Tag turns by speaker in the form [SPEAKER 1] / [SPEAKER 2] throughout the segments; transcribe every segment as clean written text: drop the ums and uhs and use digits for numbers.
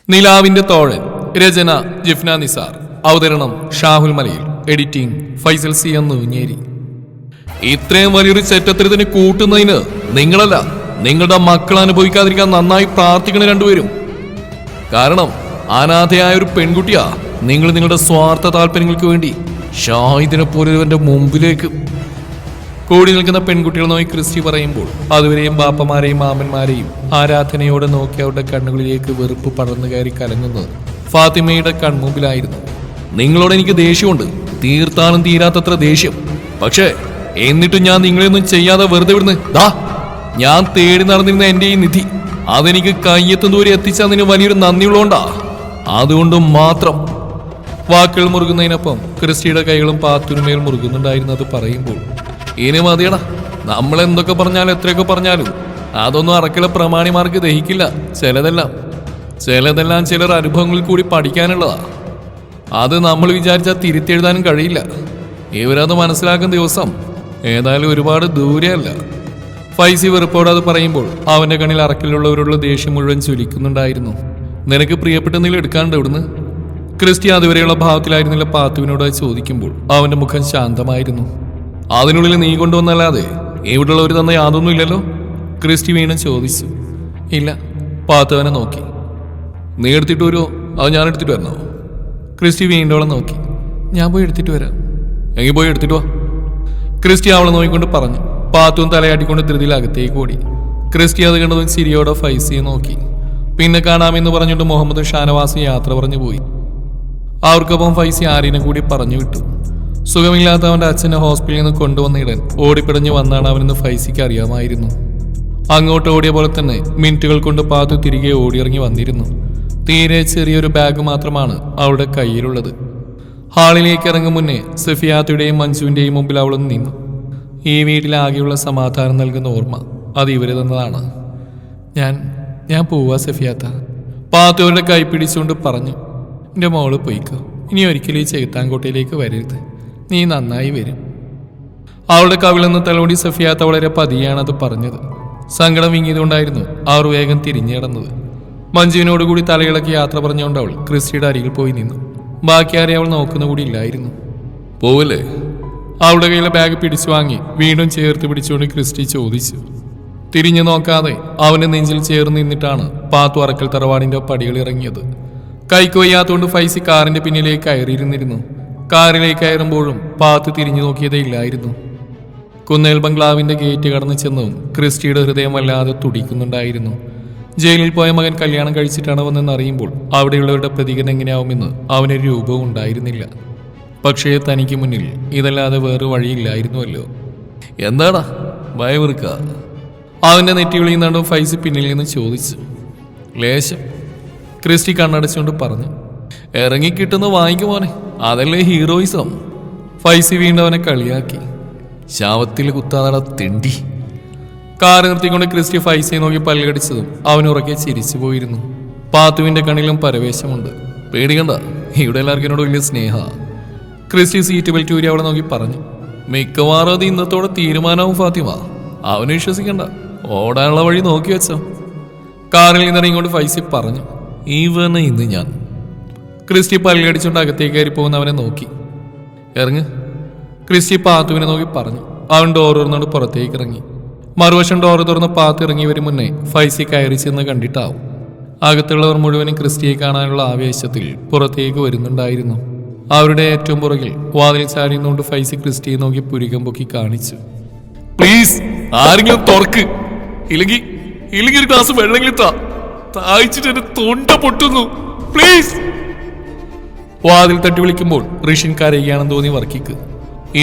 [SPEAKER 1] നിലാവിന്റെ തോഴൻ. രചന ജിഫ്ന നിസാർ. അവതരണം Shahul Malayil. Editing Faisal C Ennunjeri. ഇത്രയും വലിയൊരു ചെറ്റത്തരത്തിന് കൂട്ടുന്നതിന് നിങ്ങളല്ല, നിങ്ങളുടെ മക്കൾ അനുഭവിക്കാതിരിക്കാൻ നന്നായി പ്രാർത്ഥിക്കണം രണ്ടുപേരും. കാരണം അനാഥയായ ഒരു പെൺകുട്ടിയാ നിങ്ങൾ നിങ്ങളുടെ സ്വാർത്ഥ താല്പര്യങ്ങൾക്ക് വേണ്ടി ഷാഹിദിനെ പോലൊരുവന്റെ മുമ്പിലേക്ക്. കൂടി നിൽക്കുന്ന പെൺകുട്ടികൾ നോക്കി ക്രിസ്റ്റി പറയുമ്പോൾ അതുവരെയും ബാപ്പമാരെയും മാമന്മാരെയും ആരാധനയോടെ നോക്കി അവരുടെ കണ്ണുകളിലേക്ക് വെറുപ്പ് പടർന്നു കയറി കലങ്ങുന്നത് ഫാത്തിമയുടെ കൺമുമ്പിലായിരുന്നു. നിങ്ങളോട് എനിക്ക് ദേഷ്യമുണ്ട്, തീർത്താലും തീരാത്തത്ര ദേഷ്യം. പക്ഷേ എന്നിട്ടും ഞാൻ നിങ്ങളെയൊന്നും ചെയ്യാതെ വെറുതെ വിടുന്നു. ദാ ഞാൻ തേടി നടന്നിരുന്ന എന്റെ ഈ നിധി അതെനിക്ക് കയ്യെത്തും ദൂരെ എത്തിച്ചതിന് വലിയൊരു നന്ദിയുള്ളതുകൊണ്ടാ. അതുകൊണ്ടും മാത്രം. വാക്കുകൾ മുറുകുന്നതിനൊപ്പം ക്രിസ്റ്റിയുടെ കൈകളും പാത്തുരുമേൽ മുറുകുന്നുണ്ടായിരുന്നത് പറയുമ്പോൾ ഇനി മതിയടാ, നമ്മൾ എന്തൊക്കെ പറഞ്ഞാലും എത്രയൊക്കെ പറഞ്ഞാലും അതൊന്നും അറക്കിലെ പ്രമാണിമാർക്ക് ദഹിക്കില്ല. ചിലതെല്ലാം ചിലർ അനുഭവങ്ങളിൽ കൂടി പഠിക്കാനുള്ളതാ. അത് നമ്മൾ വിചാരിച്ചാൽ തിരുത്തിയെഴുതാനും കഴിയില്ല. ഇവരത് മനസ്സിലാക്കുന്ന ദിവസം ഏതായാലും ഒരുപാട് ദൂരെയല്ല. ഫൈസി വെറുപ്പോടെ അത് പറയുമ്പോൾ അവന്റെ കണ്ണിൽ അറക്കിലുള്ളവരോടുള്ള ദേഷ്യം മുഴുവൻ ചൊലിക്കുന്നുണ്ടായിരുന്നു. നിനക്ക് പ്രിയപ്പെട്ട എന്തെങ്കിലും എടുക്കാണ്ട് ഇവിടുന്ന്? ക്രിസ്റ്റി അതുവരെയുള്ള ഭാവത്തിലായിരുന്നില്ല പാത്തുവിനോട് ചോദിക്കുമ്പോൾ അവന്റെ മുഖം ശാന്തമായിരുന്നു. അതിനുള്ളിൽ നീ കൊണ്ടുവന്നല്ലാതെ ഇവിടെയുള്ളവർ തന്ന യാതൊന്നും ഇല്ലല്ലോ? ക്രിസ്റ്റി വീണ്ടും ചോദിച്ചു. ഇല്ല. പാത്തുവനെ നോക്കി. നീ എടുത്തിട്ട് വരുമോ അത് ഞാൻ എടുത്തിട്ട് വരണോ? ക്രിസ്റ്റി വീണ്ടോളം നോക്കി. ഞാൻ പോയി എടുത്തിട്ട് വരാം. എങ്കിൽ പോയി എടുത്തിട്ട് വാ, ക്രിസ്റ്റി അവളെ നോക്കിക്കൊണ്ട് പറഞ്ഞു. പാത്തുവും തലയാട്ടിക്കൊണ്ട് ധൃതിയിൽ അകത്തേക്ക് ഓടി. ക്രിസ്റ്റി അത് കണ്ടതും ചിരിയോടെ ഫൈസിയെ നോക്കി. പിന്നെ കാണാമെന്ന് പറഞ്ഞുകൊണ്ട് മുഹമ്മദും ഷാനവാസും യാത്ര പറഞ്ഞു പോയി. അവർക്കൊപ്പം ഫൈസി ആര്യനെ കൂടി പറഞ്ഞു വിട്ടു. സുഖമില്ലാത്ത അവന്റെ അച്ഛനെ ഹോസ്പിറ്റലിൽ നിന്ന് കൊണ്ടുവന്നിടാൻ ഓടിപ്പിടഞ്ഞു വന്നാണ് അവനെന്ന് ഫൈസിക്ക് അറിയാമായിരുന്നു. അങ്ങോട്ട് ഓടിയ പോലെ തന്നെ മിനിറ്റുകൾ കൊണ്ട് പാത്തു തിരികെ ഓടിയിറങ്ങി വന്നിരുന്നു. തീരെ ചെറിയൊരു ബാഗ് മാത്രമാണ് അവളുടെ കയ്യിലുള്ളത്. ഹാളിലേക്ക് ഇറങ്ങും മുന്നേ സഫിയാത്തയുടെയും മഞ്ജുവിന്റെയും മുമ്പിൽ അവളൊന്ന് നിന്നു. ഈ വീട്ടിലാകെയുള്ള സമാധാനം നൽകുന്ന ഓർമ്മ അത് ഇവര് തന്നതാണ്. ഞാൻ പോവാ സഫിയാത്ത, പാത്തു അവരുടെ കൈ പിടിച്ചുകൊണ്ട് പറഞ്ഞു. എൻ്റെ മോള് പോയിക്കോ, ഇനി ഒരിക്കലും ഈ ചെകുത്താൻകോട്ടയിലേക്ക് വരരുത്, നീ നന്നായി വരും. അവളുടെ കവിളെന്ന് തലോടി സഫിയാത്ത വളരെ പതിയാണത് പറഞ്ഞത്. സങ്കടം വിങ്ങിയതുകൊണ്ടായിരുന്നു അവർ വേഗം തിരിഞ്ഞിടന്നത്. മഞ്ജുവിനോടുകൂടി തലയിളക്കി യാത്ര പറഞ്ഞുകൊണ്ട് അവൾ ക്രിസ്റ്റിയുടെ അരികിൽ പോയി നിന്നു. ബാക്കി ആരെ അവൾ നോക്കുന്ന കൂടി ഇല്ലായിരുന്നു. പോവല്ലേ? അവളുടെ കയ്യിലെ ബാഗ് പിടിച്ചു വാങ്ങി വീണ്ടും ചേർത്ത് പിടിച്ചുകൊണ്ട് ക്രിസ്റ്റി ചോദിച്ചു. തിരിഞ്ഞു നോക്കാതെ അവന്റെ നെഞ്ചിൽ ചേർന്ന് നിന്നിട്ടാണ് പാത്തു അറക്കൽ തറവാടിന്റെ പടികൾ ഇറങ്ങിയത്. കൈക്ക് വയ്യാത്തോണ്ട് ഫൈസി കാറിന്റെ പിന്നിലേക്ക് കയറിയിരുന്നിരുന്നു. കാറിലേക്ക് കയറുമ്പോഴും പാത്ത് തിരിഞ്ഞു നോക്കിയതേ ഇല്ലായിരുന്നു. കുന്നേൽ ബംഗ്ലാവിന്റെ ഗേറ്റ് കടന്നു ചെന്നും ക്രിസ്റ്റിയുടെ ഹൃദയം വല്ലാതെ തുടിക്കുന്നുണ്ടായിരുന്നു. ജയിലിൽ പോയ മകൻ കല്യാണം കഴിച്ചിട്ടാണ് വന്നെന്ന് അറിയുമ്പോൾ അവിടെയുള്ളവരുടെ പ്രതികരണം എങ്ങനെയാവുമെന്ന് അവനൊരു രൂപവും ഉണ്ടായിരുന്നില്ല. പക്ഷേ തനിക്ക് മുന്നിൽ ഇതല്ലാതെ വേറെ വഴിയില്ലായിരുന്നുവല്ലോ. എന്താടാ ഭയവെറുക്ക? അവന്റെ നെറ്റിവിളിൽ നിന്നാണ് ഫൈസി പിന്നിൽ നിന്ന് ചോദിച്ചു. ലേശം, ക്രിസ്റ്റി കണ്ണടച്ചുകൊണ്ട് പറഞ്ഞു. ഇറങ്ങിക്കിട്ടുന്ന വാങ്ങിക്കുമോനെ, അതല്ലേ ഹീറോയിസം. ഫൈസി വീണ്ടും അവനെ കളിയാക്കി. ശാവത്തിൽ കുത്താതട തിണ്ടി. കാറ് നിർത്തിക്കൊണ്ട് ക്രിസ്റ്റി ഫൈസിയെ നോക്കി പല്ലുകടിച്ചതും അവനുറക്കെ ചിരിച്ചു പോയിരുന്നു. പാത്തുവിന്റെ കണ്ണിലും പരവേശമുണ്ട്. പേടിക്കണ്ട, ഇവിടെ എല്ലാവർക്കും എന്നോട് വലിയ സ്നേഹ. ക്രിസ്റ്റി സീറ്റ് ബെൽറ്റ് ഊരി അവളെ നോക്കി പറഞ്ഞു. മിക്കവാറും അത് ഇന്നത്തോടെ തീരുമാനവും ഫാത്തിമ. അവനെ വിശ്വസിക്കണ്ട, ഓടാനുള്ള വഴി നോക്കി വെച്ചോ. കാറിൽ നിന്നിറങ്ങിക്കൊണ്ട് ഫൈസി പറഞ്ഞു. ഇവനെ ഇന്ന് ഞാൻ. ക്രിസ്റ്റി പല്ലുകടിച്ചുകൊണ്ട് അകത്തേക്ക് കയറി പോകുന്ന അവനെ നോക്കി. ഇറങ്ങ്, ക്രിസ്റ്റി പാത്തുവിനെ നോക്കി പറഞ്ഞു. അവൻ ഡോർ തുറന്നുകൊണ്ട് പുറത്തേക്ക് ഇറങ്ങി. മറുവശം ഡോർ തുറന്ന് പാത്ത് ഇറങ്ങിയവര് മുന്നേ ഫൈസി കയറി ചെന്ന് കണ്ടിട്ടാവും. അകത്തുള്ളവർ മുഴുവനും ക്രിസ്റ്റിയെ കാണാനുള്ള ആവേശത്തിൽ പുറത്തേക്ക് വരുന്നുണ്ടായിരുന്നു. അവരുടെ ഏറ്റവും പുറകിൽ വാതിൽ ചാടിയുന്നുകൊണ്ട് ഫൈസി ക്രിസ്റ്റിയെ നോക്കി പുരികം പൊക്കി കാണിച്ചു. പ്ലീസ് ആരെങ്കിലും തുറക്ക്, ഇല്ലെങ്കിൽ ഒരു ഗ്ലാസ് വെള്ളമെങ്കിലും താഴ്ചിട്ട് എന്റെ തൊണ്ട പൊട്ടുന്നു, പ്ലീസ്. വാതിൽ തട്ടി വിളിക്കുമ്പോൾ ഋഷിൻ കരയുകയാണെന്ന് തോന്നി വർക്കിക്ക്.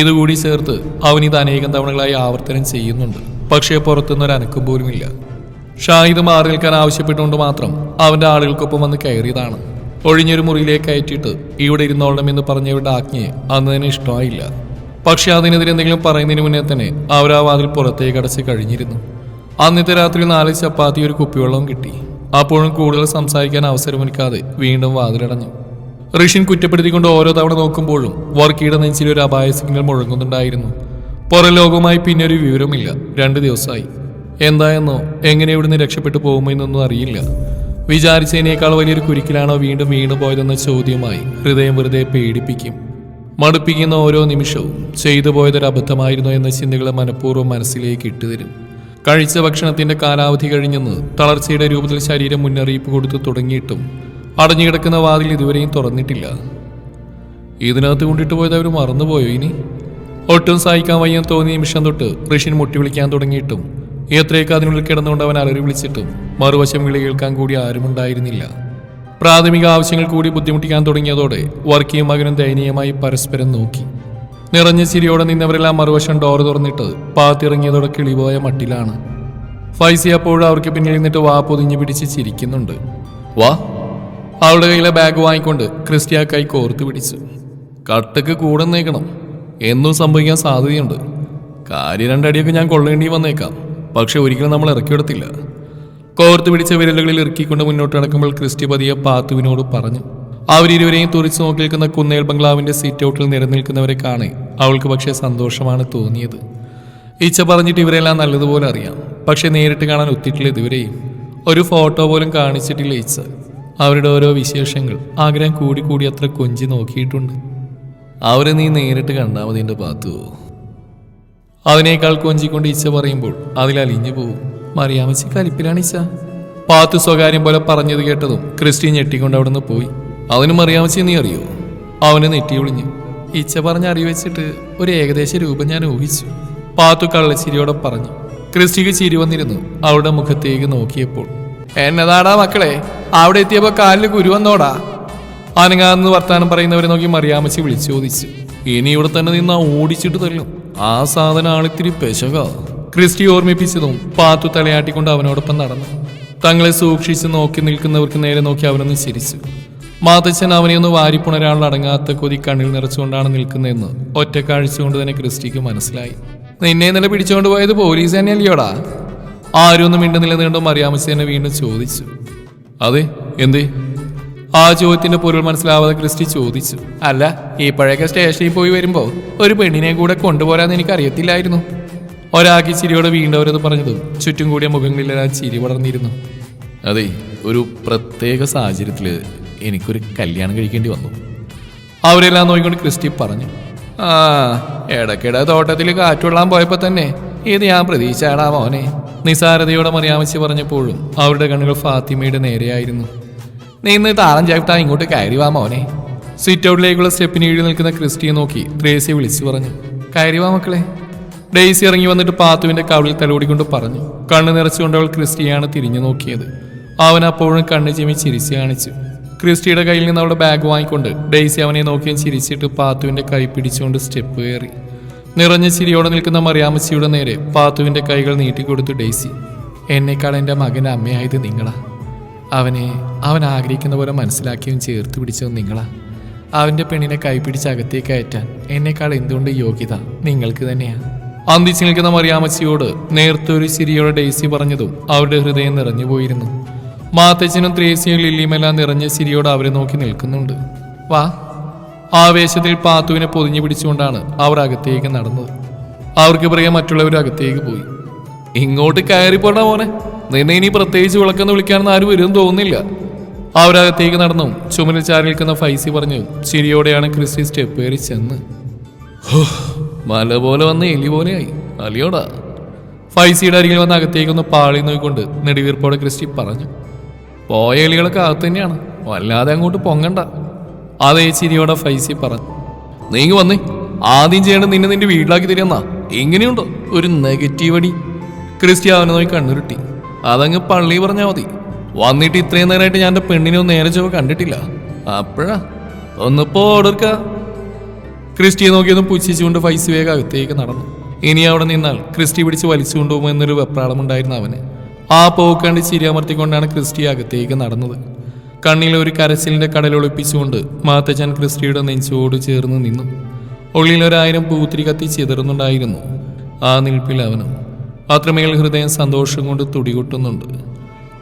[SPEAKER 1] ഇതുകൂടി ചേർത്ത് അവൻ ഇത് അനേകം തവണകളായി ആവർത്തനം ചെയ്യുന്നുണ്ട്. പക്ഷേ പുറത്തുനിന്നൊരു അനക്കം പോലുമില്ല. ഷാഹിദ് മാറി നിൽക്കാൻ ആവശ്യപ്പെട്ടുകൊണ്ട് മാത്രം അവന്റെ ആളുകൾക്കൊപ്പം വന്ന് കയറിയതാണ്. ഒഴിഞ്ഞൊരു മുറിയിലേക്ക് കയറ്റിയിട്ട് ഇവിടെ ഇരുന്നോളണമെന്ന് പറഞ്ഞവരുടെ ആജ്ഞയെ അന്ന് തന്നെ ഇഷ്ടമായില്ല. പക്ഷെ അതിനെതിരെ എന്തെങ്കിലും പറയുന്നതിന് മുന്നേ തന്നെ അവർ ആ വാതിൽ പുറത്തേക്ക് അടച്ച് കഴിഞ്ഞിരുന്നു. അന്നത്തെ രാത്രി 4 ചപ്പാത്തി ഒരു കുപ്പിവെള്ളവും കിട്ടി. അപ്പോഴും കൂടുതൽ സംസാരിക്കാൻ അവസരമൊരുക്കാതെ വീണ്ടും വാതിലടഞ്ഞു. ഋഷിൻ കുറ്റപ്പെടുത്തിക്കൊണ്ട് ഓരോ തവണ നോക്കുമ്പോഴും വർക്കിയുടെ നെഞ്ചിൽ ഒരു അപായ സിഗ്നൽ മുഴങ്ങുന്നുണ്ടായിരുന്നു. പുറം ലോകവുമായി പിന്നെ ഒരു വിവരമില്ല. 2 ദിവസമായി. എന്തായെന്നോ എങ്ങനെ ഇവിടുന്ന് രക്ഷപ്പെട്ടു പോകുമോ എന്നൊന്നും അറിയില്ല. വിചാരിച്ചതിനേക്കാൾ വലിയൊരു കുരുക്കിലാണോ വീണ്ടും വീണു പോയതെന്ന ചോദ്യമായി ഹൃദയം വെറുതെ പേടിപ്പിക്കും. മടുപ്പിക്കുന്ന ഓരോ നിമിഷവും ചെയ്തു പോയതൊരു അബദ്ധമായിരുന്നോ എന്ന ചിന്തകൾ മനഃപൂർവ്വം മനസ്സിലേക്ക് ഇട്ടുതരും. കഴിച്ച ഭക്ഷണത്തിന്റെ കാലാവധി കഴിഞ്ഞെന്ന് തളർച്ചയുടെ രൂപത്തിൽ ശരീരം മുന്നറിയിപ്പ് കൊടുത്തു തുടങ്ങിയിട്ടും അടഞ്ഞുകിടക്കുന്ന വാതിൽ ഇതുവരെയും തുറന്നിട്ടില്ല. ഇതിനകത്ത് കൊണ്ടിട്ട് പോയത് അവർ മറന്നുപോയോ ഇനി? ഒട്ടും സഹിക്കാൻ വയ്യാൻ തോന്നിയ നിമിഷം തൊട്ട് ഋഷിൻ മുട്ടി വിളിക്കാൻ തുടങ്ങിയിട്ടും എത്രയൊക്കെ അതിനുള്ളിൽ കിടന്നുകൊണ്ട് അവൻ അലറി വിളിച്ചിട്ടും മറുവശം വിളി കേൾക്കാൻ കൂടി ആരുമുണ്ടായിരുന്നില്ല. പ്രാഥമിക ആവശ്യങ്ങൾ കൂടി ബുദ്ധിമുട്ടിക്കാൻ തുടങ്ങിയതോടെ വർക്കിയും മകനും ദയനീയമായി പരസ്പരം നോക്കി. നിറഞ്ഞ ചിരിയോടെ നിന്നവരെല്ലാം മറുവശം ഡോറ് തുറന്നിട്ട് പാത്തിറങ്ങിയതോടെ കിളിപോയ മട്ടിലാണ്. ഫൈസി അപ്പോഴും അവർക്ക് പിന്നിൽ നിന്നിട്ട് വാ പൊതിഞ്ഞു പിടിച്ച് ചിരിക്കുന്നുണ്ട്. വാ. അവളുടെ കയ്യിലെ ബാഗ് വാങ്ങിക്കൊണ്ട് ക്രിസ്റ്റിയ കൈ കോർത്തു പിടിച്ചു. കട്ടക്ക് കൂടെ നേക്കണം, എന്നും സംഭവിക്കാൻ സാധ്യതയുണ്ട്. കാര്യം രണ്ടടിയൊക്കെ ഞാൻ കൊള്ളേണ്ടി വന്നേക്കാം, പക്ഷെ ഒരിക്കലും നമ്മൾ ഇറക്കിയെടുത്തില്ല. കോർത്തു പിടിച്ച വിരലുകളിൽ ഇറക്കിക്കൊണ്ട് മുന്നോട്ട് നടക്കുമ്പോൾ ക്രിസ്റ്റി പതിയെ പാത്തുവിനോട് പറഞ്ഞു. അവരിരുവരെയും തുറിച്ചു നോക്കി നിൽക്കുന്ന കുന്നേൽ ബംഗ്ലാവിന്റെ സീറ്റ് ഔട്ടിൽ നിരനിൽക്കുന്നവരെ കാണെ അവൾക്ക് പക്ഷേ സന്തോഷമാണ് തോന്നിയത്. ഈച്ച പറഞ്ഞിട്ട് ഇവരെല്ലാം നല്ലതുപോലെ അറിയാം, പക്ഷെ നേരിട്ട് കാണാൻ ഒത്തിട്ടില്ല ഇതുവരെയും. ഒരു ഫോട്ടോ പോലും കാണിച്ചിട്ടില്ല ഈച്ച. അവരുടെ ഓരോ വിശേഷങ്ങൾ ആഗ്രഹം കൂടി കൂടി അത്ര കൊഞ്ചി നോക്കിയിട്ടുണ്ട്. അവരെ നീ നേരിട്ട് കണ്ടാൽ മതി എൻ്റെ പാത്തു. അതിനേക്കാൾ കൊഞ്ചിക്കൊണ്ട് ഈച്ച പറയുമ്പോൾ അതിലലിഞ്ഞു പോവും. മറിയാമച്ചി കലിപ്പിലാണ് ഈച്ച. പാത്തു സ്വകാര്യം പോലെ പറഞ്ഞത് കേട്ടതും ക്രിസ്റ്റി ഞെട്ടിക്കൊണ്ട് അവിടെ നിന്ന് പോയി. അവന് മറിയാമച്ചി നീ അറിയോ? അവന് നെറ്റി ഒളിഞ്ഞു. ഈച്ച പറഞ്ഞ അറിവെച്ചിട്ട് ഒരു ഏകദേശ രൂപം ഞാൻ ഊഹിച്ചു. പാത്തു കള്ളച്ചിരിയോടെ പറഞ്ഞു. ക്രിസ്റ്റിക്ക് ചിരി വന്നിരുന്നു അവളുടെ മുഖത്തേക്ക് നോക്കിയപ്പോൾ. എന്നതാടാ മക്കളെ, അവിടെ എത്തിയപ്പോ കാലിൽ കുരുവന്നോടാ? അനങ്ങാന്ന് വർത്താനം പറയുന്നവരെ നോക്കി മറിയാമച്ചി വിളിച്ചു ചോദിച്ചു. ഇനി ഇവിടെ തന്നെ നിന്ന് ഓടിച്ചിട്ട് തല്ലും, ആ സാധനം ആളിത്തിരി പെശക. ക്രിസ്റ്റി ഓർമ്മിപ്പിച്ചതും പാത്തു തലയാട്ടിക്കൊണ്ട് അവനോടൊപ്പം നടന്നു. തങ്ങളെ സൂക്ഷിച്ച് നോക്കി നിൽക്കുന്നവർക്ക് നേരെ നോക്കി അവനൊന്ന് ചിരിച്ചു. മാതച്ചൻ അവനെ ഒന്ന് വാരിപ്പുണരാനുള്ള അടങ്ങാത്ത കൊതി കണ്ണിൽ നിറച്ചുകൊണ്ടാണ് നിൽക്കുന്നതെന്ന് ഒറ്റ കാഴ്ച കൊണ്ട് തന്നെ ക്രിസ്റ്റിക്ക് മനസ്സിലായി. നിന്നെ ഇന്നലെ പിടിച്ചുകൊണ്ട് പോയത് പോലീസ് തന്നെയല്ലയോടാ? ആരും ഒന്നും മിണ്ടുന്നില്ല നീണ്ടും മറിയാമച്ചി തന്നെ വീണ്ടും ചോദിച്ചു. അതെ, എന്തേ? ആ ചോദ്യത്തിന്റെ പൊരുൾ മനസ്സിലാവാതെ ക്രിസ്റ്റി ചോദിച്ചു. അല്ല, ഇപ്പോഴൊക്കെ സ്റ്റേഷനിൽ പോയി വരുമ്പോ ഒരു പെണ്ണിനെ കൂടെ കൊണ്ടുപോരാന്ന് എനിക്കറിയത്തില്ലായിരുന്നു. ഒരാക്കി ചിരിയോടെ വീണ്ടും അവരത് പറഞ്ഞതും ചുറ്റും കൂടിയ മുഖങ്ങളിലെല്ലാം ചിരി പടർന്നിരുന്നു. അതെ, ഒരു പ്രത്യേക സാഹചര്യത്തില് എനിക്കൊരു കല്യാണം കഴിക്കേണ്ടി വന്നു. അവരെല്ലാം നോക്കിക്കൊണ്ട് ക്രിസ്റ്റി പറഞ്ഞു. ആ, ഇടയ്ക്കിടെ തോട്ടത്തിൽ കാറ്റുകൊള്ളാൻ പോയപ്പോ തന്നെ ഇത് ഞാൻ പ്രതീക്ഷയാടാ മോനെ. നിസാരതയോടെ മറിയാമച്ചി പറഞ്ഞപ്പോഴും അവരുടെ കണ്ണുകൾ ഫാത്തിമയുടെ നേരെയായിരുന്നു. നീന്ന് താളം ചവിട്ടാ ഇങ്ങോട്ട് കയറി വാ മോനെ. സിറ്റ് ഔട്ടിലേക്കുള്ള സ്റ്റെപ്പിന് കീഴിൽ നിൽക്കുന്ന ക്രിസ്റ്റിയെ നോക്കി ത്രേസി വിളിച്ചു പറഞ്ഞു. കയറി വാ മക്കളെ. ഡെയ്സി ഇറങ്ങി വന്നിട്ട് പാത്തുവിന്റെ കവിളിൽ തലോടിക്കൊണ്ട് പറഞ്ഞു. കണ്ണ് നിറച്ചുകൊണ്ട് അവൾ ക്രിസ്റ്റിയാണ് തിരിഞ്ഞു നോക്കിയത്. അവൻ അപ്പോഴും കണ്ണ് ചിമ്മി ചിരിച്ചു കാണിച്ചു. ക്രിസ്റ്റിയുടെ കയ്യിൽ നിന്ന് അവളുടെ ബാഗ് വാങ്ങിക്കൊണ്ട് ഡെയ്സി അവനെ നോക്കിയും ചിരിച്ചിട്ട് പാത്തുവിന്റെ കൈ പിടിച്ചുകൊണ്ട് സ്റ്റെപ്പ് കയറി. നിറഞ്ഞ ചിരിയോടെ നിൽക്കുന്ന മറിയാമച്ചിയുടെ നേരെ പാത്തുവിന്റെ കൈകൾ നീട്ടിക്കൊടുത്തു ഡെയ്സി. എന്നേക്കാൾ എൻ്റെ മകൻ്റെ അമ്മയായത് നിങ്ങളാ. അവൻ ആഗ്രഹിക്കുന്ന പോലെ മനസ്സിലാക്കിയും ചേർത്ത് പിടിച്ചതും നിങ്ങളാ. അവൻ്റെ പെണ്ണിനെ കൈപിടിച്ച് അകത്തേക്ക് കയറ്റാൻ എന്നേക്കാൾ എന്തുകൊണ്ട് യോഗ്യത നിങ്ങൾക്ക് തന്നെയാ. അന്തിച്ചു നിൽക്കുന്ന മറിയാമച്ചിയോട് നേർത്തൊരു ചിരിയോടെ ഡെയ്സി പറഞ്ഞതും അവരുടെ ഹൃദയം നിറഞ്ഞു പോയിരുന്നു. മാത്തച്ഛനും ത്രേസിയും ലില്ലിയുമെല്ലാം നിറഞ്ഞ ചിരിയോടെ അവരെ നോക്കി നിൽക്കുന്നുണ്ട്. വാ. ആവേശത്തിൽ പാത്തുവിനെ പൊതിഞ്ഞു പിടിച്ചുകൊണ്ടാണ് അവർ അകത്തേക്ക് നടന്നത്. അവർക്ക് പിറകെ മറ്റുള്ളവർ അകത്തേക്ക് പോയി. ഇങ്ങോട്ട് കയറിപ്പോണ മോനെ, നിന്നെ ഇനി പ്രത്യേകിച്ച് വിളക്കെന്ന് വിളിക്കാനെന്ന് ആരും വരുമെന്ന് തോന്നുന്നില്ല. അവരകത്തേക്ക് നടന്നു ചുമലിൽ ചാരി നിൽക്കുന്ന ഫൈസി പറഞ്ഞു. ചിരിയോടെയാണ് ക്രിസ്റ്റി സ്റ്റെപ്പ് കയറി ചെന്ന്. മല പോലെ വന്ന് എലി പോലെയായി അലിയോടാ. ഫൈസിയുടെ അരികിൽ വന്ന് അകത്തേക്കൊന്ന് പാളി നോക്കിക്കൊണ്ട് നെടുവീർപ്പോടെ ക്രിസ്റ്റി പറഞ്ഞു. പോയ എലികളൊക്കെ അകത്ത് തന്നെയാണ്, വല്ലാതെ അങ്ങോട്ട് പൊങ്ങണ്ട. അതേ ചിരിയോടെ ഫൈസി പറഞ്ഞു. നീങ്ങി വന്നേ, ആദ്യം ചെയ്യേണ്ടത് നിന്റെ വീട്ടിലാക്കി തരുമെന്നാ. എങ്ങനെയുണ്ടോ ഒരു നെഗറ്റീവ് അടി? ക്രിസ്റ്റി അവനെ നോക്കി കണ്ണുരുട്ടി. അതങ്ങ് പള്ളി പറഞ്ഞാൽ മതി. വന്നിട്ട് ഇത്രയും നേരമായിട്ട് ഞാൻ എൻ്റെ പെണ്ണിനെ ഒന്ന് നേരെ ചൊവ്വ കണ്ടിട്ടില്ല. അപ്പോഴാ ഒന്നിപ്പോ ഓർഡർക്ക. ക്രിസ്റ്റിയെ നോക്കിയൊന്നും പുച്ഛിച്ചുകൊണ്ട് ഫൈസി വേഗം അകത്തേക്ക് നടന്നു. ഇനി അവിടെ നിന്നാൽ ക്രിസ്റ്റി പിടിച്ച് വലിച്ചു കൊണ്ടുപോകുമോ എന്നൊരു വെപ്രാളമുണ്ടായിരുന്നു അവന്. ആ പോക്കണ്ട് ചിരിയമർത്തിക്കൊണ്ടാണ് ക്രിസ്റ്റി അകത്തേക്ക് നടന്നത്. കണ്ണിൽ ഒരു കരച്ചിലിന്റെ കടലൊളിപ്പിച്ചുകൊണ്ട് മാത്തച്ഛൻ ക്രിസ്റ്റിയുടെ നെഞ്ചോട് ചേർന്ന് നിന്നു. ഉള്ളിൽ 1000 പൂത്തിരി കത്തി ചിതറുന്നുണ്ടായിരുന്നു. ആ നിൽപ്പിൽ അവനും അത്രമേൽ ഹൃദയം സന്തോഷം കൊണ്ട് തുടികൊട്ടുന്നുണ്ട്.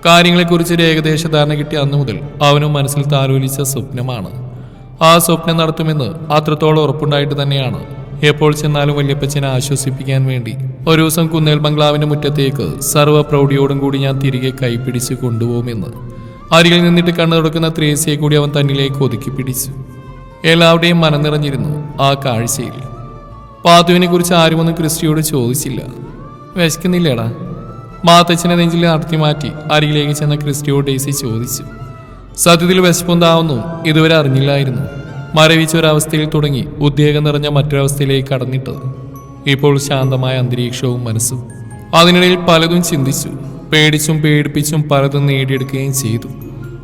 [SPEAKER 1] കാര്യങ്ങളെക്കുറിച്ചൊരു ഏകദേശ ധാരണ കിട്ടിയ അന്നു മുതൽ അവനും മനസ്സിൽ താലോലിച്ച സ്വപ്നമാണ്. ആ സ്വപ്നം നടത്തുമെന്ന് അത്രത്തോളം ഉറപ്പുണ്ടായിട്ട് തന്നെയാണ് എപ്പോൾ ചെന്നാലും വല്യപ്പച്ചനെ ആശ്വസിപ്പിക്കാൻ വേണ്ടി ഒരു ദിവസം കുന്നേൽ ബംഗ്ലാവിന്റെ മുറ്റത്തേക്ക് സർവ്വ പ്രൗഢിയോടും കൂടി ഞാൻ തിരികെ കൈപ്പിടിച്ച് കൊണ്ടുപോകുമെന്ന് അരികിൽ നിന്നിട്ട് കണ്ണു തുടക്കുന്ന ത്രേസ്യയെ കൂടി അവൻ തന്നിലേക്ക് ഒതുക്കി പിടിച്ചു. എല്ലാവരുടെയും മനം നിറഞ്ഞിരുന്നു ആ കാഴ്ചയിൽ. പാത്തുവിനെ കുറിച്ച് ആരുമൊന്നും ക്രിസ്റ്റിയോട് ചോദിച്ചില്ല. വിശക്കുന്നില്ലേടാ? മാത്തച്ഛനെ നെഞ്ചിൽ നടത്തി മാറ്റി അരികിലേക്ക് ചെന്ന ക്രിസ്റ്റിയോട് ഡേസി ചോദിച്ചു. സത്യത്തിൽ വിശപ്പുണ്ടാവുന്നു ഇതുവരെ അറിഞ്ഞില്ലായിരുന്നു. മരവിച്ച ഒരവസ്ഥയിൽ തുടങ്ങി ഉദ്വേഗം നിറഞ്ഞ മറ്റൊരവസ്ഥയിലേക്ക് കടന്നിട്ടത്. ഇപ്പോൾ ശാന്തമായ അന്തരീക്ഷവും മനസ്സും. അതിനിടയിൽ പലതും ചിന്തിച്ചു. പേടിച്ചും പേടിപ്പിച്ചും പലതും നേടിയെടുക്കുകയും ചെയ്തു.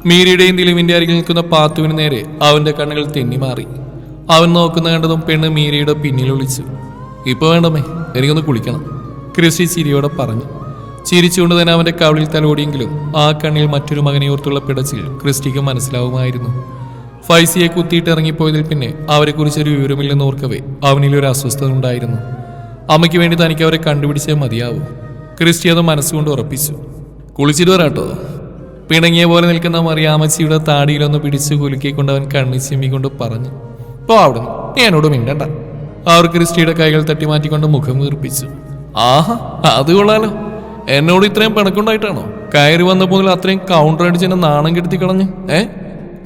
[SPEAKER 1] മീരയുടെയും ദിലുവിന്റെ അരികിൽ നിൽക്കുന്ന പാത്തുവിന് നേരെ അവന്റെ കണ്ണുകൾ തെന്നിമാറി. അവൻ നോക്കുന്ന കണ്ടതും പെണ്ണ് മീരയുടെ പിന്നിൽ ഒളിച്ചു. ഇപ്പൊ വേണ്ടമേ, എനിക്കൊന്ന് കുളിക്കണം, ക്രിസ്റ്റി ചിരിയോടെ പറഞ്ഞു. ചിരിച്ചുകൊണ്ട് തന്നെ അവന്റെ കവിളിൽ തലോടിയെങ്കിലും ആ കണ്ണിൽ മറ്റൊരു മകനെ ഓർത്തുള്ള പിടച്ചിൽ ക്രിസ്റ്റിക്ക് മനസ്സിലാവുമായിരുന്നു. ഫൈസിയെ കുത്തിയിട്ട് ഇറങ്ങിപ്പോയതിൽ പിന്നെ അവരെക്കുറിച്ചൊരു വിവരമില്ലെന്ന് ഓർക്കവേ അവനിലൊരു അസ്വസ്ഥത ഉണ്ടായിരുന്നു. അമ്മയ്ക്ക് വേണ്ടി തനിക്ക് അവരെ കണ്ടുപിടിച്ചേ മതിയാവൂ. ക്രിസ്റ്റി അത് മനസ്സുകൊണ്ട് ഉറപ്പിച്ചു. കുളിച്ചിട്ട് വരാട്ടോ. പിണങ്ങിയ പോലെ നിൽക്കുന്ന മറിയാമ്മച്ചിയുടെ താടിയിലൊന്ന് പിടിച്ചു കുലുക്കിക്കൊണ്ട് അവൻ കണ്ണി ചിമ്മിക്കൊണ്ട് പറഞ്ഞു. പോ അവിടുന്ന്, എന്നോട് മിണ്ടണ്ട. അവർ ക്രിസ്റ്റിയുടെ കൈകൾ തട്ടി മാറ്റിക്കൊണ്ട് മുഖം വീർപ്പിച്ചു. ആഹാ, അത് കൊള്ളാലോ. എന്നോട് ഇത്രയും പിണക്കുണ്ടായിട്ടാണോ കയറി വന്നപ്പോൾ അത്രയും കൗണ്ടർ അടിച്ച് എന്നെ നാണം കെടുത്തി കളഞ്ഞ്?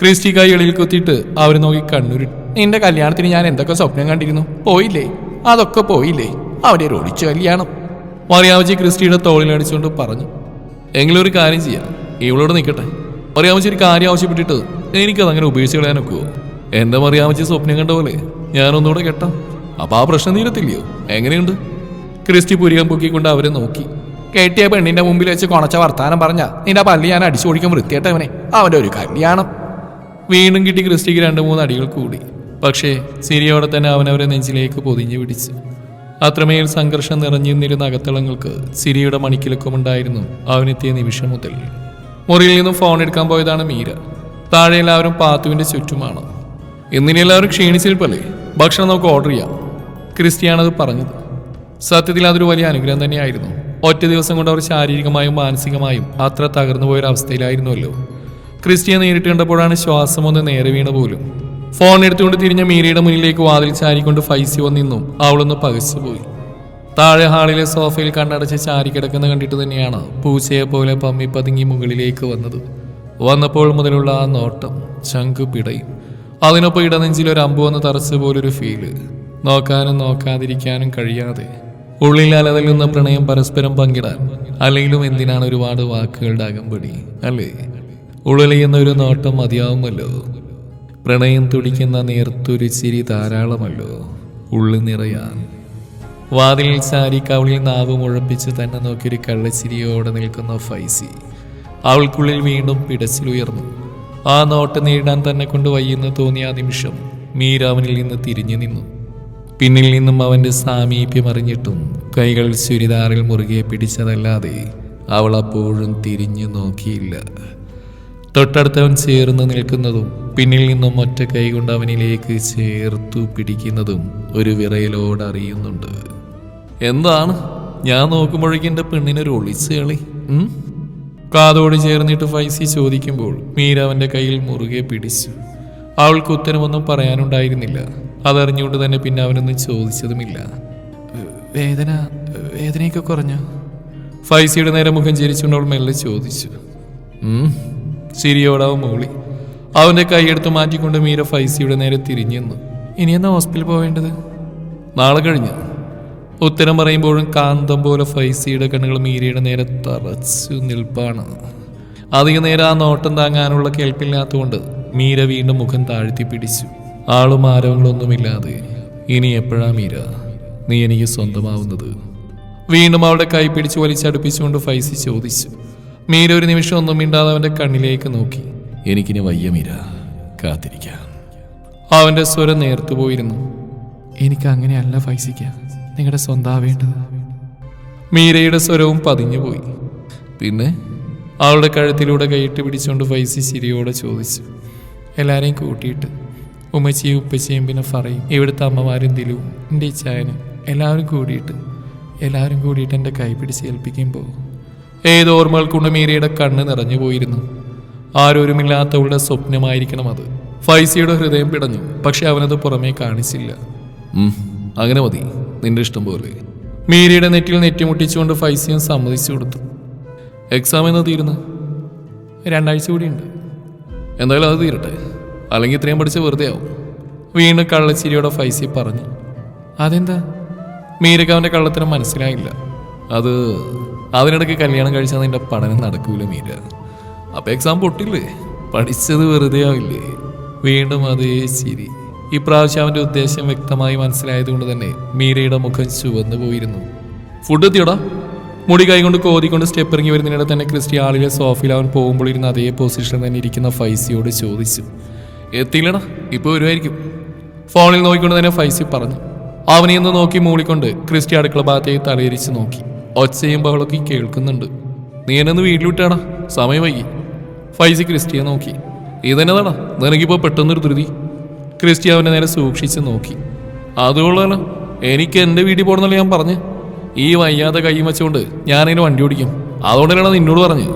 [SPEAKER 1] ക്രിസ്റ്റി കൈ എളിയിൽ കുത്തിയിട്ട് അവർ നോക്കി കണ്ണുരുട്ടി. നിന്റെ കല്യാണത്തിന് ഞാൻ എന്തൊക്കെ സ്വപ്നം കണ്ടിരുന്നു, പോയില്ലേ? അതൊക്കെ പോയില്ലേ? അവരെ ഒളിച്ചു കല്യാണം. മറിയാമ്മച്ചി ക്രിസ്റ്റിയുടെ തോളിലടിച്ചുകൊണ്ട് പറഞ്ഞു. എങ്കിലും ഒരു കാര്യം ചെയ്യാം, ഇവളോട് നിൽക്കട്ടെ. മറിയാമ്മച്ചി ഒരു കാര്യം ആവശ്യപ്പെട്ടിട്ട് എനിക്കതങ്ങനെ ഉപേക്ഷിച്ച് കളയാനൊക്കുവോ? എന്റെ മറിയാമ്മച്ചി സ്വപ്നം കണ്ട പോലെ ഞാനൊന്നുകൂടെ കെട്ടാം. അപ്പൊ ആ പ്രശ്നം തീരത്തില്ലയോ? എങ്ങനെയുണ്ട്? ക്രിസ്റ്റി പുരികം പൊക്കിക്കൊണ്ട് അവരെ നോക്കി. കെട്ടിയ പെണ്ണിന്റെ മുമ്പിൽ വെച്ച് കൊണച്ച വർത്താനം പറഞ്ഞ നിന്റെ പല്ലി ഞാൻ അടിച്ചു ഓടിക്കാൻ വൃത്തിയായിട്ടവനെ. അവന്റെ ഒരു കല്യാണം. വീണ്ടും കിട്ടി ക്രിസ്റ്റിക്ക് 2-3 അടികൾ കൂടി. പക്ഷേ സിരിയോടെ തന്നെ അവനവരെ നെഞ്ചിലേക്ക് പൊതിഞ്ഞു പിടിച്ചു. അത്രമേൽ സംഘർഷം നിറഞ്ഞിരുന്നിരുന്ന അകത്തളങ്ങൾക്ക് സിരിയുടെ മണിക്കിലക്കമുണ്ടായിരുന്നു അവനെത്തിയ നിമിഷം മുതൽ. മുറിയിൽ നിന്നും ഫോൺ എടുക്കാൻ പോയതാണ് മീര. താഴെ എല്ലാവരും പാത്തുവിന്റെ ചുറ്റുമാണ്. ഇന്നിനി എല്ലാവരും ക്ഷീണിച്ചിരിപ്പല്ലേ, ഭക്ഷണം നമുക്ക് ഓർഡർ ചെയ്യാം. ക്രിസ്റ്റിയാണത് പറഞ്ഞത്. സത്യത്തിൽ അതൊരു വലിയ അനുഗ്രഹം തന്നെയായിരുന്നു. ഒറ്റ ദിവസം കൊണ്ട് അവർ ശാരീരികമായും മാനസികമായും അത്ര തകർന്നു പോയൊരവസ്ഥയിലായിരുന്നുവല്ലോ. ക്രിസ്റ്റിയെ നേരിട്ട് കണ്ടപ്പോഴാണ് ശ്വാസം ഒന്ന് നേരെ വീണ പോലും. ഫോൺ എടുത്തുകൊണ്ട് തിരിഞ്ഞ മീരയുടെ മുന്നിലേക്ക് വാതിൽ ചാരിക്കൊണ്ട് ഫൈസി വന്നിന്നും അവളൊന്ന് പകച്ചുപോയി. താഴെ ഹാളിലെ സോഫയിൽ കണ്ണടച്ച് ചാരി കിടക്കുന്ന കണ്ടിട്ട് തന്നെയാണ് പൂച്ചയെ പോലെ പമ്മി പതുങ്ങി മുകളിലേക്ക് വന്നത്. വന്നപ്പോൾ മുതലുള്ള ആ നോട്ടം ചങ്കു പിടയും. അതിനൊപ്പം ഇടനെഞ്ചിൽ ഒരു അമ്പു വന്ന് തറച്ച പോലൊരു ഫീല്. നോക്കാനും നോക്കാതിരിക്കാനും കഴിയാതെ ഉള്ളിൽ അലതല്ലുന്ന പ്രണയം പരസ്പരം പങ്കിടാൻ അല്ലെങ്കിലും എന്തിനാണ് ഒരുപാട് വാക്കുകളുടെ അകമ്പടി അല്ലേ? ഉള്ളിലെയ്യുന്ന ഒരു നോട്ടം മതിയാവുമല്ലോ. പ്രണയം തുടിക്കുന്ന നേർത്തൊരു ചിരി ധാരാളമല്ലോ ഉള്ളിൽ നിറയാൻ. വാതിലിൽ ചാരി കവിളിൽ നാവ് മുഴപ്പിച്ച് തന്നെ നോക്കിയൊരു കള്ളച്ചിരിയോടെ നിൽക്കുന്ന ഫൈസി. അവൾക്കുള്ളിൽ വീണ്ടും പിടച്ചിലുയർന്നു. ആ നോട്ടം നേരിടാൻ തന്നെ കൊണ്ട് വയ്യെന്ന് തോന്നിയ ആ നിമിഷം മീര അവനിൽ നിന്ന് തിരിഞ്ഞു നിന്നു. പിന്നിൽ നിന്നും അവന്റെ സാമീപ്യം അറിഞ്ഞിട്ടും കൈകൾ ചുരിദാറിൽ മുറുകെ പിടിച്ചതല്ലാതെ അവൾ അപ്പോഴും തിരിഞ്ഞു നോക്കിയില്ല. തൊട്ടടുത്തവൻ ചേർന്ന് നിൽക്കുന്നതും പിന്നിൽ നിന്നും ഒറ്റ കൈ കൊണ്ട് അവനിലേക്ക് ചേർത്തു പിടിക്കുന്നതും ഒരു വിറയലോട് അറിയുന്നുണ്ട്. എന്താണ് ഞാൻ നോക്കുമ്പോഴേക്കും എൻ്റെ പെണ്ണിനൊരു ഒളിച്ച് കളി? കാതോട് ചേർന്നിട്ട് ഫൈസി ചോദിക്കുമ്പോൾ മീര അവൻ്റെ കയ്യിൽ മുറുകെ പിടിച്ചു. അവൾക്ക് ഉത്തരമൊന്നും പറയാനുണ്ടായിരുന്നില്ല. അതറിഞ്ഞുകൊണ്ട് തന്നെ പിന്നെ അവനൊന്നും ചോദിച്ചതുമില്ല. വേദനയൊക്കെ കുറഞ്ഞോ? ഫൈസിയുടെ നേരെ മുഖം ചിരിച്ചുകൊണ്ട് അവൾ മെല്ലെ ചോദിച്ചു. ചിരിയോടാവും മൂളി. അവന്റെ കൈയെടുത്ത് മാറ്റിക്കൊണ്ട് മീര ഫൈസിയുടെ നേരെ തിരിഞ്ഞെന്നു. ഇനി എന്നാ ഹോസ്പിറ്റലിൽ പോവേണ്ടത്? നാളെ കഴിഞ്ഞു. ഉത്തരം പറയുമ്പോഴും കാന്തം പോലെ ഫൈസിയുടെ കണ്ണുകൾ മീരയുടെ നേരെ തറച്ചു നിൽപ്പാണ്. അധിക നേരം ആ നോട്ടം താങ്ങാനുള്ള കേൾപ്പില്ലാത്തതുകൊണ്ട് മീര വീണ്ടും മുഖം താഴ്ത്തി പിടിച്ചു. ആളും ആരവങ്ങളൊന്നുമില്ലാതെ. ഇനി എപ്പോഴാ മീര നീ എനിക്ക് സ്വന്തമാവുന്നത്? വീണ്ടും അവളുടെ കൈ പിടിച്ച് വലിച്ചടുപ്പിച്ചുകൊണ്ട് ഫൈസി ചോദിച്ചു. മീര ഒരു നിമിഷം ഒന്നും മിണ്ടാതെ അവന്റെ കണ്ണിലേക്ക് നോക്കി. എനിക്കിനി വയ്യ മീര, കാത്തിരിക്കാം. അവന്റെ സ്വരം നേർത്തു പോയിരുന്നു. എനിക്ക് അങ്ങനെയല്ല ഫൈസിക്ക, നിങ്ങളുടെ സ്വന്തമാവേണ്ടത്. മീരയുടെ സ്വരവും പതിഞ്ഞുപോയി. പിന്നെ അവളുടെ കഴുത്തിലൂടെ കൈയിട്ട് പിടിച്ചുകൊണ്ട് ഫൈസി ചിരിയോടെ ചോദിച്ചു. എല്ലാവരെയും കൂട്ടിയിട്ട് ഉമ്മച്ചിയും ഉപ്പച്ചിയും പിന്നെ ഫറയും ഇവിടുത്തെ അമ്മമാരും ദിലുവും എൻ്റെ ഇച്ചായനും എല്ലാവരും കൂടിയിട്ട് എൻ്റെ കൈ പിടിച്ച് ഏൽപ്പിക്കുമ്പോൾ ഏതോ ഓർമ്മകൾ കൊണ്ട് മീരയുടെ കണ്ണ് നിറഞ്ഞു പോയിരുന്നു. ആരോരുമില്ലാത്തവളുടെ സ്വപ്നമായിരിക്കണം അത്. ഫൈസിയുടെ ഹൃദയം പിടഞ്ഞു. പക്ഷെ അവനത് പുറമേ കാണിച്ചില്ല. അങ്ങനെ മതി, നിന്റെ ഇഷ്ടം പോലെ. മീരയുടെ നെറ്റിൽ നെറ്റിമുട്ടിച്ചുകൊണ്ട് ഫൈസിയും സമ്മതിച്ചു കൊടുത്തു. എക്സാം എന്നാ തീരുന്നു? 2 ആഴ്ച കൂടിയുണ്ട്. എന്തായാലും അത് തീരട്ടെ, അല്ലെങ്കിൽ ഇത്രയും പഠിച്ച് വെറുതെ ആവും. വീണ്ടും കള്ളച്ചിരിയോടെ ഫൈസി പറഞ്ഞു. അതെന്താ? മീരയ്ക്ക് അവൻ്റെ കള്ളത്തിനും മനസ്സിലായില്ല. അതിനിടയ്ക്ക് കല്യാണം കഴിച്ചാൽ നിന്റെ പഠനം നടക്കൂല മീര. അപ്പം എക്സാം പൊട്ടില്ലേ, പഠിച്ചത് വെറുതെ ആവില്ലേ? വീണ്ടും അതേ ചിരി. ഇപ്രാവശ്യം അവൻ്റെ ഉദ്ദേശം വ്യക്തമായി മനസ്സിലായതുകൊണ്ട് തന്നെ മീരയുടെ മുഖം ചുവന്നു പോയിരുന്നു. ഫുഡ് എത്തിയോടാ? മുടി കൈകൊണ്ട് കോതിക്കൊണ്ട് സ്റ്റെപ്പ് ഇറങ്ങി വരുന്നതിനിടെ തന്നെ ക്രിസ്റ്റി ആളിലെ സോഫയിൽ അവൻ പോകുമ്പോൾ ഇരുന്ന് അതേ പൊസിഷനിൽ തന്നെ ഇരിക്കുന്ന ഫൈസിയോട് ചോദിച്ചു. എത്തിയില്ലടാ, ഇപ്പോൾ വരുമായിരിക്കും. ഫോണിൽ നോക്കിക്കൊണ്ട് തന്നെ ഫൈസി പറഞ്ഞു. അവനെ ഒന്ന് നോക്കി മൂളിക്കൊണ്ട് ക്രിസ്റ്റി അടുക്കള ഭാഗത്തേക്ക് തലയിരിച്ച് നോക്കി. ഒച്ചയും ബഹളൊക്കെ കേൾക്കുന്നുണ്ട്. നീ എന്നെ വീട്ടിൽ വിട്ടാടാ, സമയം വൈകി. ഫൈസി ക്രിസ്റ്റിയെ നോക്കി. ഇതെന്നതാടാ നിനക്കിപ്പോൾ പെട്ടെന്നൊരു ധൃതി? ക്രിസ്റ്റി അവനെ നേരെ സൂക്ഷിച്ച് നോക്കി. അതുകൊള്ളാലോ, എനിക്ക് എൻ്റെ വീട്ടിൽ പോകണമെന്നല്ല ഞാൻ പറഞ്ഞു. ഈ വയ്യാതെ കൈ വെച്ചുകൊണ്ട് ഞാനതിന് വണ്ടി ഓടിക്കും, അതുകൊണ്ടല്ലാണ് നിന്നോട് പറഞ്ഞു.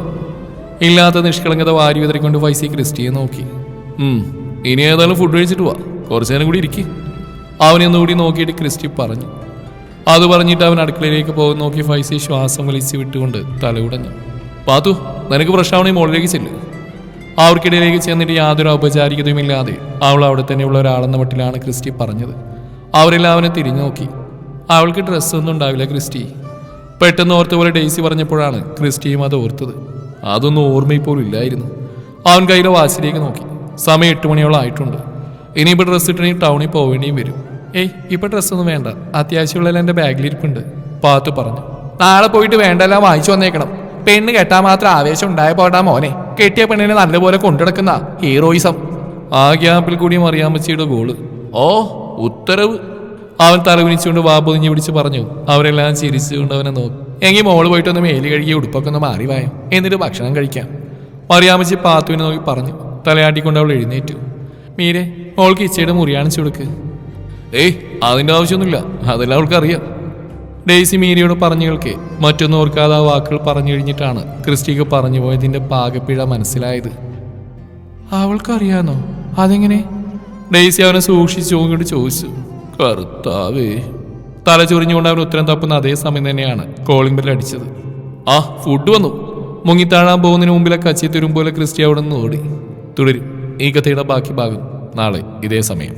[SPEAKER 1] ഇല്ലാത്ത നിഷ്കളങ്കത വാരി വിതറിക്കൊണ്ട് ഫൈസി ക്രിസ്റ്റിയെ നോക്കി. ഇനി ഏതായാലും ഫുഡ് കഴിച്ചിട്ട് പോവാ, കുറച്ചു നേരം കൂടി ഇരിക്കും. അവനെ ഒന്നുകൂടി നോക്കിയിട്ട് ക്രിസ്റ്റി പറഞ്ഞു. അത് പറഞ്ഞിട്ട് അവൻ അടുക്കളയിലേക്ക് പോകുന്ന നോക്കി ഫൈസി ശ്വാസം വലിച്ച് വിട്ടുകൊണ്ട് തലയുടഞ്ഞു. പാത്തു, നിനക്ക് പ്രശ്നമാണെങ്കിൽ മുകളിലേക്ക് ചെല്ല്. അവർക്കിടയിലേക്ക് ചെന്നിട്ട് യാതൊരു ഔപചാരികതയുമില്ലാതെ അവൾ അവിടെ തന്നെയുള്ള ഒരാളെന്ന മട്ടിലാണ് ക്രിസ്റ്റി പറഞ്ഞത്. അവരെല്ലാം അവനെ തിരിഞ്ഞു നോക്കി. അവൾക്ക് ഡ്രസ്സൊന്നും ഉണ്ടാവില്ല ക്രിസ്റ്റി. പെട്ടെന്ന് ഓർത്ത പോലെ ഡെയ്സി പറഞ്ഞപ്പോഴാണ് ക്രിസ്റ്റിയും അത് ഓർത്തത്. അതൊന്നും ഓർമ്മയിൽ പോലും ഇല്ലായിരുന്നു. അവൻ കയ്യിലെ വാച്ചിലേക്ക് നോക്കി. സമയം 8 മണിയോളം ആയിട്ടുണ്ട്. ഇനിയിപ്പോൾ ഡ്രസ്സ് ഇട്ടെങ്കിൽ ടൗണിൽ പോവേണ്ടിയും വരും. ഇപ്പം ഡ്രസ്സൊന്നും വേണ്ട, അത്യാവശ്യമുള്ള എൻ്റെ ബാഗിലിരിപ്പുണ്ട്, പാത്തു പറഞ്ഞു. നാളെ പോയിട്ട് വേണ്ടെല്ലാം വാങ്ങിച്ചു വന്നേക്കണം. പെണ്ണ് കെട്ടാൻ മാത്രം ആവേശം ഉണ്ടായ പോട്ടാ മോനെ, കെട്ടിയ പെണ്ണിനെ നല്ലപോലെ കൊണ്ടുനടക്കുന്ന ഹീറോയിസം. ആ ഗ്യാപ്പിൽ കൂടി മറിയാമ്മച്ചിയുടെ ഗോള്. ഓ ഉത്തരവ്. അവൻ തലകുനിച്ചുകൊണ്ട് വാപ്പൊതിഞ്ഞ് പിടിച്ച് പറഞ്ഞു. അവരെല്ലാം ചിരിച്ചുകൊണ്ട് അവനെ നോക്കി. എങ്കിൽ മോള് പോയിട്ടൊന്ന് മേലി കഴുകി ഉടുപ്പൊക്കെ ഒന്ന് മാറി വായോ, എന്നിട്ട് ഭക്ഷണം കഴിക്കാം. മറിയാമ്മച്ചി പാത്തുവിനെ നോക്കി പറഞ്ഞു. തലയാട്ടിക്കൊണ്ട് അവൾ എഴുന്നേറ്റു. മീരെ, മോൾക്ക് ഇച്ചയുടെ മുറി കാണിച്ചു കൊടുക്ക്. അതിൻ്റെ ആവശ്യമൊന്നുമില്ല, അതെല്ലാം അവൾക്കറിയാം. ഡെയ്സി മീരയോട് പറഞ്ഞു കേൾക്കെ മറ്റൊന്നും ഓർക്കാതെ ആ വാക്കുകൾ പറഞ്ഞു കഴിഞ്ഞിട്ടാണ് ക്രിസ്റ്റിക്ക് പറഞ്ഞു പോയതിൻ്റെ പാകപ്പിഴ മനസ്സിലായത്. അവൾക്കറിയാന്നോ? അതെങ്ങനെ? ഡെയ്സി അവനെ സൂക്ഷിച്ച് നോക്കിയിട്ട് ചോദിച്ചു. കർത്താവേ. തല ചൊറിഞ്ഞുകൊണ്ട് അവൻ ഉത്തരം തപ്പുന്ന അതേ സമയം തന്നെയാണ് കോളിംഗ് ബെൽ അടിച്ചത്. ഫുഡ് വന്നു. മുങ്ങിത്താഴാൻ പോകുന്നതിന് മുമ്പിലെ കച്ചി തരും പോലെ ക്രിസ്റ്റി അവിടെ നിന്ന് ഓടി. തുടരും ഈ കഥയുടെ ബാക്കി ഭാഗം നാളെ ഇതേ സമയം.